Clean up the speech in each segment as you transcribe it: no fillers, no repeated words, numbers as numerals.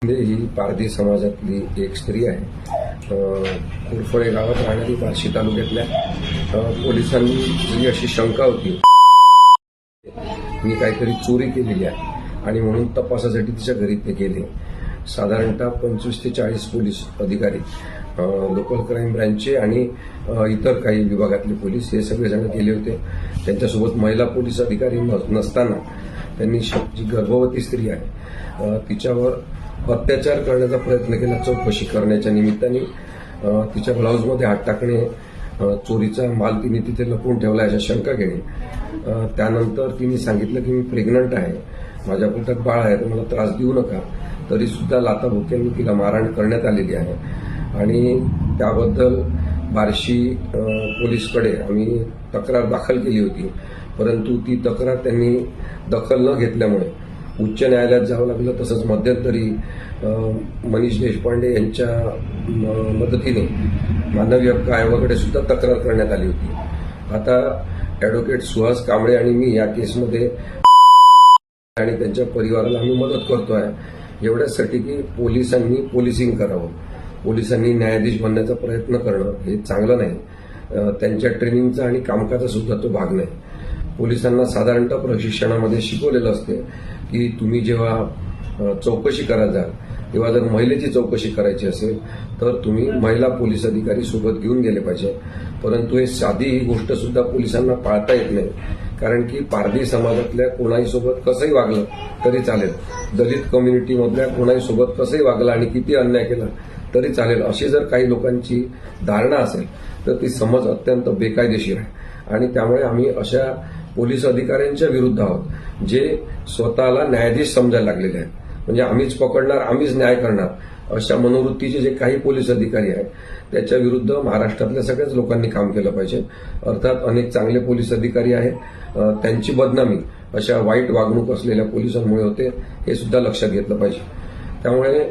ही पारधी समाजातली एक स्त्री आहे। कुरफळे गावात राहणारी बार्शी तालुक्यातल्या पोलिसांनी जी अशी शंका होती मी काहीतरी चोरी केलेली आहे आणि म्हणून तपासासाठी तिच्या घरी ते गेले। साधारणतः 25 ते 40 पोलीस अधिकारी, लोकल क्राईम ब्रँचचे आणि इतर काही विभागातले पोलीस हे सगळेजण गेले होते। त्यांच्यासोबत महिला पोलीस अधिकारी नसताना त्यांनी जी गर्भवती स्त्री आहे तिच्यावर अत्याचार करण्याचा प्रयत्न केला। चौकशी करण्याच्या निमित्ताने तिच्या ब्लाऊजमध्ये हात टाकणे, चोरीचा माल तिने तिथे लपवून ठेवला अशा शंका घेणे। त्यानंतर तिने सांगितलं की मी प्रेग्नंट आहे, माझ्या पोटात बाळ आहे, तर मला त्रास देऊ नका। तरी सुद्धा लाथाबुक्क्यांनी तिला मारहाण करण्यात आलेली आहे आणि त्याबद्दल बार्शी पोलीसकडे आम्ही तक्रार दाखल केली होती, परंतु ती तक्रार त्यांनी दखल न घेतल्यामुळे उच्च न्यायालयात जावं लागलं। तसंच मध्यंतरी मनीष देशपांडे यांच्या मदतीने मानवी हक्क आयोगाकडे सुद्धा तक्रार करण्यात आली होती। आता ॲडव्होकेट सुहास कांबळे आणि मी या केसमध्ये आणि त्यांच्या परिवाराला आम्ही मदत करतो आहे एवढ्यासाठी की पोलिसांनी पोलिसिंग करावं, पोलिसांनी न्यायाधीश बनण्याचा प्रयत्न करणं हे चांगलं नाही। त्यांच्या ट्रेनिंगचा आणि कामकाजा सुद्धा तो भाग नाही। पोलिसांना साधारणतः प्रशिक्षणामध्ये शिकवलेलं असते की तुम्ही जेव्हा चौकशी करायला जाल तेव्हा जर महिलेची चौकशी करायची असेल तर तुम्ही महिला पोलीस अधिकारी सोबत घेऊन गेले पाहिजे, परंतु हे साधी ही गोष्ट सुद्धा पोलिसांना पाळता येत नाही। कारण की पारधी समाजातल्या कोणाही सोबत कसंही वागलं तरी चालेल, दलित कम्युनिटीमधल्या कोणाही सोबत कसंही वागलं आणि किती अन्याय केला तरी चालेल, अशी जर काही लोकांची धारणा असेल तर ती समज अत्यंत बेकायदेशीर आहे। आणि त्यामुळे आम्ही अशा पोलीस अधिकाऱ्यांच्या विरुद्ध आहोत जे स्वतःला न्यायाधीश समजायला लागलेले आहेत, म्हणजे आम्हीच पकडणार, आम्हीच न्याय करणार अशा मनोवृत्तीचे जे काही पोलीस अधिकारी आहेत त्याच्या विरुद्ध महाराष्ट्रातल्या सगळ्याच लोकांनी काम केलं पाहिजे। अर्थात अनेक चांगले पोलीस अधिकारी आहेत, त्यांची बदनामी अशा वाईट वागणूक असलेल्या पोलिसांमुळे होते हे सुद्धा लक्षात घेतलं पाहिजे। त्यामुळे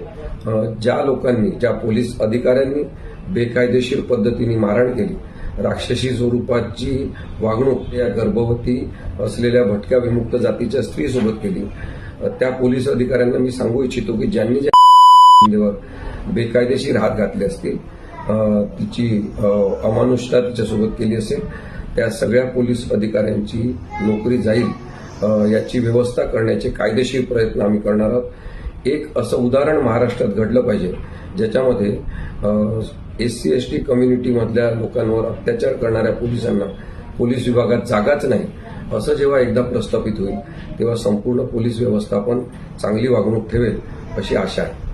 ज्या लोकांनी, ज्या पोलीस अधिकाऱ्यांनी बेकायदेशीर पद्धतीने मारहाण केली, राक्षसी स्वरूपाची वागणूक या गर्भवती असलेल्या भटक्या विमुक्त जातीच्या स्त्रीसोबत केली, त्या पोलीस अधिकाऱ्यांना मी सांगू इच्छितो की ज्यांनी ज्या बेकायदेशीर हात घातले असतील, तिची अमानुषता तिच्यासोबत केली असेल, त्या सगळ्या पोलीस अधिकाऱ्यांची नोकरी जाईल याची व्यवस्था करण्याचे कायदेशीर प्रयत्न आम्ही करणार आहोत। एक असं उदाहरण महाराष्ट्रात घडलं पाहिजे ज्याच्यामध्ये SC ST कम्युनिटीमधल्या लोकांवर अत्याचार करणाऱ्या पोलिसांना पोलीस विभागात जागाच नाही, असं जेव्हा एकदा प्रस्थापित होईल तेव्हा संपूर्ण पोलीस व्यवस्थापन चांगली वागणूक ठेवेल अशी आशा आहे।